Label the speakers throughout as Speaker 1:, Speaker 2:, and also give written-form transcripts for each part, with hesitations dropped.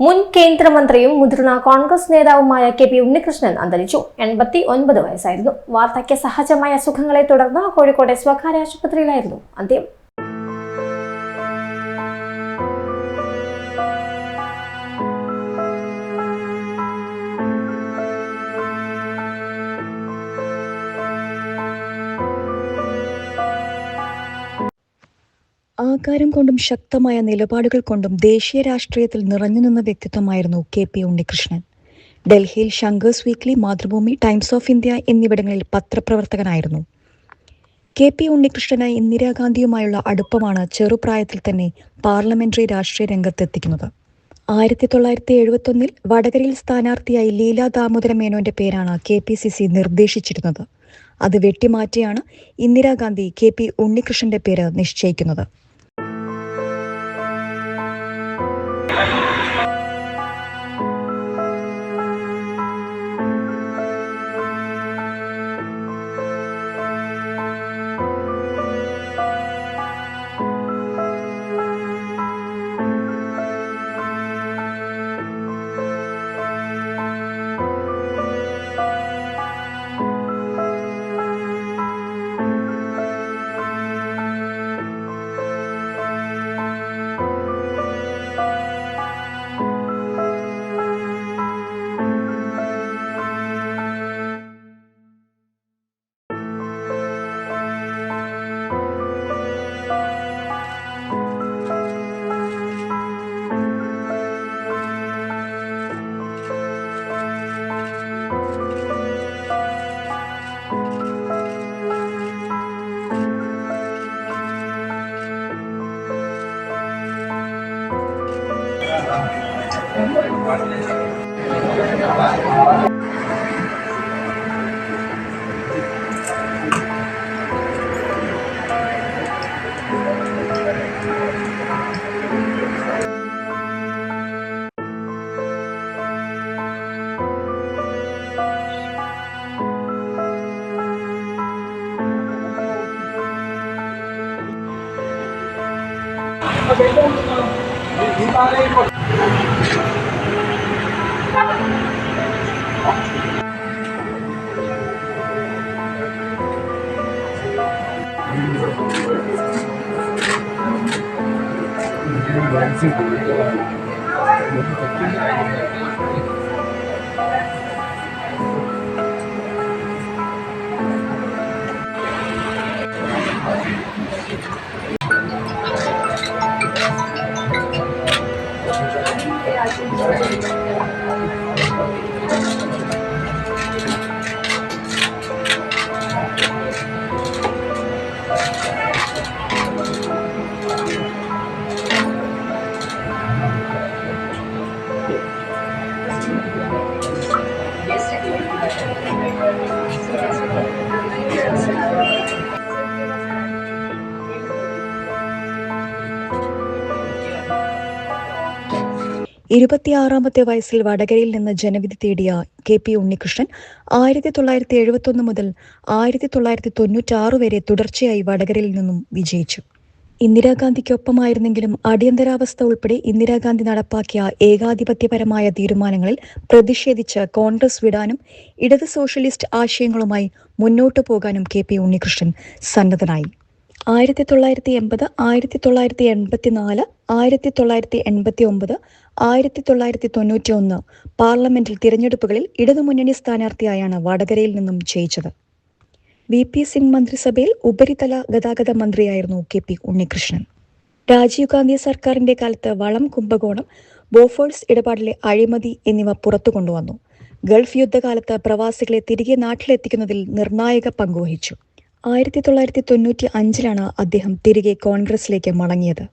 Speaker 1: മുൻ കേന്ദ്രമന്ത്രിയും മുതിർന്ന കോൺഗ്രസ് നേതാവുമായ കെ പി ഉണ്ണികൃഷ്ണൻ അന്തരിച്ചു. 89 വയസ്സായിരുന്നു. വാർദ്ധക്യ സഹജമായ സുഖങ്ങളെ തുടർന്ന് കോഴിക്കോട്ടെ സ്വകാര്യ ആശുപത്രിയിലായിരുന്നു അന്ത്യം.
Speaker 2: ആകാരം കൊണ്ടും ശക്തമായ നിലപാടുകൾ കൊണ്ടും ദേശീയ രാഷ്ട്രീയത്തിൽ നിറഞ്ഞുനിന്ന വ്യക്തിത്വമായിരുന്നു കെ പി ഉണ്ണികൃഷ്ണൻ. ഡൽഹിയിൽ Shankar's weekly, Mathrubhumi, times of India എന്നിവിടങ്ങളിൽ പത്രപ്രവർത്തകനായിരുന്നു. കെ പി ഉണ്ണികൃഷ്ണന് ഇന്ദിരാഗാന്ധിയുമായുള്ള അടുപ്പമാണ് ചെറുപ്രായത്തിൽ തന്നെ പാർലമെന്ററി രാഷ്ട്രീയ രംഗത്തെത്തിക്കുന്നത്. 1971 വടകരയിൽ സ്ഥാനാർത്ഥിയായി ലീലാ ദാമോദര മേനോന്റെ പേരാണ് KPCC നിർദ്ദേശിച്ചിരുന്നത്. അത് വെട്ടിമാറ്റിയാണ് ഇന്ദിരാഗാന്ധി കെ പി ഉണ്ണികൃഷ്ണന്റെ പേര് നിശ്ചയിക്കുന്നത്. ഇരുപത്തിയാറാമത്തെ വയസ്സിൽ വടകരയിൽ നിന്ന് ജനവിധി തേടിയ കെ പി ഉണ്ണികൃഷ്ണൻ 1971 മുതൽ 1996 വരെ തുടർച്ചയായി വടകരയിൽ നിന്നും വിജയിച്ചു. ഇന്ദിരാഗാന്ധിക്കൊപ്പമായിരുന്നെങ്കിലും അടിയന്തരാവസ്ഥ ഉൾപ്പെടെ ഇന്ദിരാഗാന്ധി നടപ്പാക്കിയ ഏകാധിപത്യപരമായ തീരുമാനങ്ങളിൽ പ്രതിഷേധിച്ച് കോൺഗ്രസ് വിടാനും ഇടത് സോഷ്യലിസ്റ്റ് ആശയങ്ങളുമായി മുന്നോട്ടു പോകാനും കെ പി ഉണ്ണികൃഷ്ണൻ സന്നദ്ധനായി. 1980, 1984, 1989, 1991 പാർലമെന്റിൽ തിരഞ്ഞെടുപ്പുകളിൽ ഇടതുമുന്നണി സ്ഥാനാർത്ഥിയായാണ് വടകരയിൽ നിന്നും ജയിച്ചത്. VP സിംഗ് മന്ത്രിസഭയിൽ ഉപരിതല ഗതാഗത മന്ത്രിയായിരുന്നു കെ പി ഉണ്ണികൃഷ്ണൻ. രാജീവ് ഗാന്ധി സർക്കാരിന്റെ കാലത്ത് വളം കുംഭകോണം, ബോഫോഴ്സ് ഇടപാടിലെ അഴിമതി എന്നിവ പുറത്തു കൊണ്ടുവന്നു. ഗൾഫ് യുദ്ധകാലത്ത് പ്രവാസികളെ തിരികെ നാട്ടിലെത്തിക്കുന്നതിൽ നിർണായക പങ്കുവഹിച്ചു. 1995 അദ്ദേഹം തിരികെ കോൺഗ്രസിലേക്ക് മടങ്ങിയത്.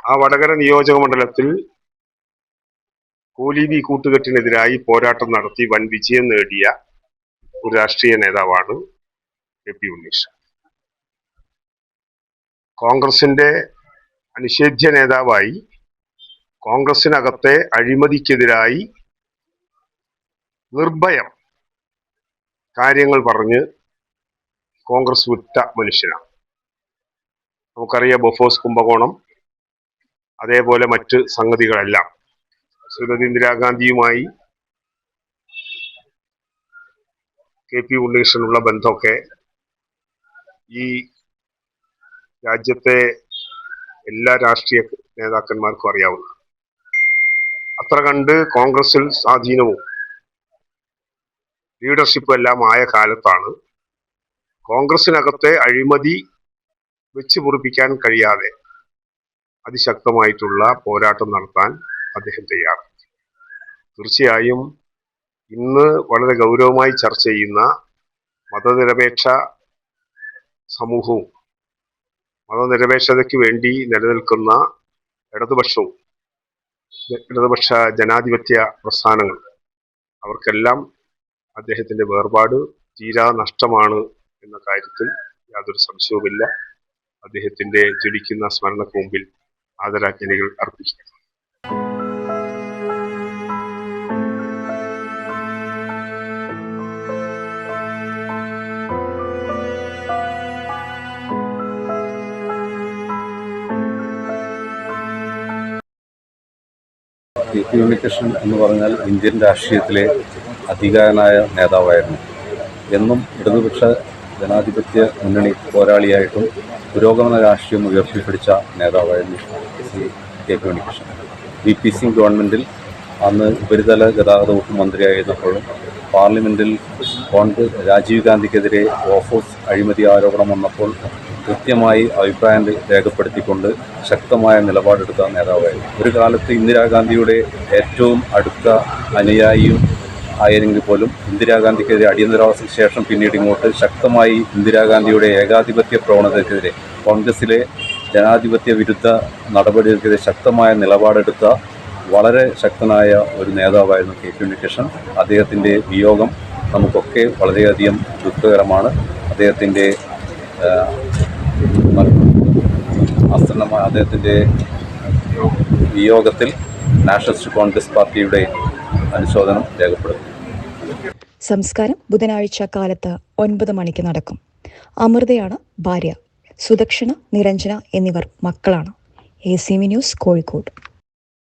Speaker 3: ആ വടകര നിയോജക മണ്ഡലത്തിൽ തോലീബി കൂട്ടുകെട്ടിനെതിരായി പോരാട്ടം നടത്തി വൻ വിജയം നേടിയ ഒരു രാഷ്ട്രീയ നേതാവാണ് കെ.പി. ഉണ്ണികൃഷ്ണൻ. കോൺഗ്രസിന്റെ അനിഷേധ്യ നേതാവായി കോൺഗ്രസിനകത്തെ അഴിമതിക്കെതിരായി നിർഭയം കാര്യങ്ങൾ പറഞ്ഞ് കോൺഗ്രസ് വിട്ട മനുഷ്യനാണ്. നമുക്കറിയാം ബൊഫോഴ്സ് കുംഭകോണം, അതേപോലെ മറ്റ് സംഗതികളെല്ലാം. ശ്രീമതി ഇന്ദിരാഗാന്ധിയുമായി കെ.പി. ഉണ്ണികൃഷ്ണനുള്ള ബന്ധമൊക്കെ ഈ രാജ്യത്തെ എല്ലാ രാഷ്ട്രീയ നേതാക്കന്മാർക്കും അറിയാവുന്ന. അത്ര കണ്ട് കോൺഗ്രസിൽ സ്വാധീനവും ലീഡർഷിപ്പും എല്ലാം ആയ കാലത്താണ് കോൺഗ്രസിനകത്തെ അഴിമതി വെച്ച് പൊറിപ്പിക്കാൻ കഴിയാതെ അതിശക്തമായിട്ടുള്ള പോരാട്ടം നടത്താൻ അദ്ദേഹം തയ്യാറായി. തീർച്ചയായും ഇന്ന് വളരെ ഗൗരവമായി ചർച്ച ചെയ്യുന്ന മതനിരപേക്ഷ സമൂഹവും മതനിരപേക്ഷതയ്ക്ക് വേണ്ടി നിലനിൽക്കുന്ന ഇടതുപക്ഷ ജനാധിപത്യ പ്രസ്ഥാനങ്ങൾ, അവർക്കെല്ലാം അദ്ദേഹത്തിന്റെ വേർപാട് തീരാ നഷ്ടമാണ് എന്ന കാര്യത്തിൽ യാതൊരു സംശയവുമില്ല. അദ്ദേഹത്തിന്റെ ജ്വലിക്കുന്ന സ്മരണക്ക് മുമ്പിൽ ആദരാഞ്ജലികൾ അർപ്പിക്കുക.
Speaker 4: കെ.പി. ഉണ്ണികൃഷ്ണൻ എന്ന് പറഞ്ഞാൽ ഇന്ത്യൻ രാഷ്ട്രീയത്തിലെ അധികാരനായ നേതാവായിരുന്നു. എന്നും ഇടതുപക്ഷ ജനാധിപത്യ മുന്നണി പോരാളിയായിട്ടും പുരോഗമന രാഷ്ട്രീയം ഉയർത്തിപ്പിടിച്ച നേതാവായിരുന്നു ശ്രീ കെ.പി. ഉണ്ണികൃഷ്ണൻ. വി.പി. സിംഗ് ഗവൺമെൻറ്റിൽ അന്ന് ഉപരിതല ഗതാഗത വകുപ്പ് മന്ത്രിയായിരുന്നപ്പോഴും പാർലമെൻറ്റിൽ രാജീവ് ഗാന്ധിക്കെതിരെ ഓഫോഴ്സ് അഴിമതി ആരോപണം വന്നപ്പോൾ കൃത്യമായി അഭിപ്രായം രേഖപ്പെടുത്തിക്കൊണ്ട് ശക്തമായ നിലപാടെടുത്ത നേതാവായിരുന്നു. ഒരു കാലത്ത് ഇന്ദിരാഗാന്ധിയുടെ ഏറ്റവും അടുത്ത അനുയായിയും ആയിരുന്നെങ്കിൽ പോലും ഇന്ദിരാഗാന്ധിക്കെതിരെ അടിയന്തരാവസ്ഥയ്ക്ക് ശേഷം പിന്നീട് ഇങ്ങോട്ട് ശക്തമായി ഇന്ദിരാഗാന്ധിയുടെ ഏകാധിപത്യ പ്രവണതയ്ക്കെതിരെ കോൺഗ്രസിലെ ജനാധിപത്യ വിരുദ്ധ നടപടികൾക്കെതിരെ ശക്തമായ നിലപാടെടുത്ത വളരെ ശക്തനായ ഒരു നേതാവായിരുന്നു കെ.പി. ഉണ്ണികൃഷ്ണൻ. അദ്ദേഹത്തിൻ്റെ വിയോഗം നമുക്കൊക്കെ വളരെയധികം ദുഃഖകരമാണ്. അദ്ദേഹത്തിൻ്റെ വിയോഗത്തിൽ നാഷണലിസ്റ്റ് കോൺഗ്രസ് പാർട്ടിയുടെ അനുശോചനം രേഖപ്പെടുത്തും.
Speaker 2: സംസ്കാരം ബുധനാഴ്ച കാലത്ത് 9 മണിക്ക് നടക്കും. അമൃതയാണ് ഭാര്യ. സുദക്ഷിണ, നിരഞ്ജന എന്നിവർ മക്കളാണ്. ACV news, Kozhikode.